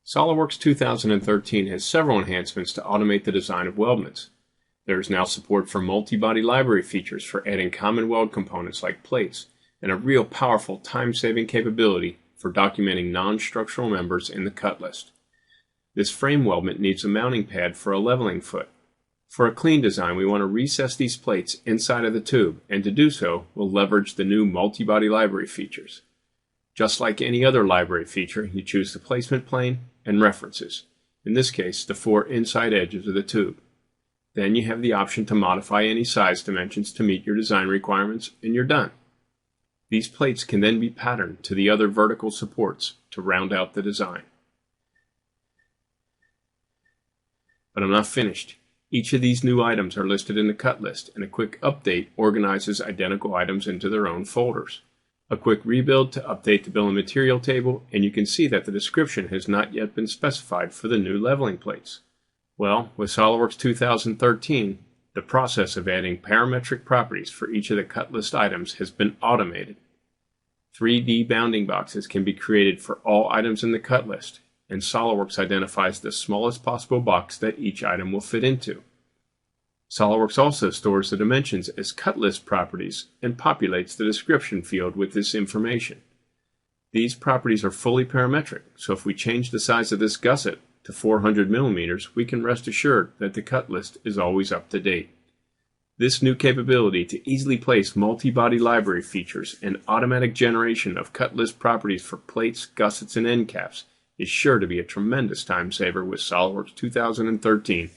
SolidWorks 2013 has several enhancements to automate the design of weldments. There is now support for multi-body library features for adding common weld components like plates, and a real powerful time-saving capability for documenting non-structural members in the cut list. This frame weldment needs a mounting pad for a leveling foot. For a clean design, we want to recess these plates inside of the tube, and to do so, we'll leverage the new multi-body library features. Just like any other library feature, you choose the placement plane and references, in this case the 4 inside edges of the tube. Then you have the option to modify any size dimensions to meet your design requirements, and you're done. These plates can then be patterned to the other vertical supports to round out the design. But I'm not finished. Each of these new items are listed in the cut list, and a quick update organizes identical items into their own folders. A quick rebuild to update the bill of material table, and you can see that the description has not yet been specified for the new leveling plates. Well, with SolidWorks 2013, the process of adding parametric properties for each of the cut list items has been automated. 3D bounding boxes can be created for all items in the cut list, and SolidWorks identifies the smallest possible box that each item will fit into. SolidWorks also stores the dimensions as cut list properties and populates the description field with this information. These properties are fully parametric, so if we change the size of this gusset to 400 millimeters, we can rest assured that the cut list is always up to date. This new capability to easily place multi-body library features and automatic generation of cut list properties for plates, gussets, and end caps is sure to be a tremendous time saver with SolidWorks 2013.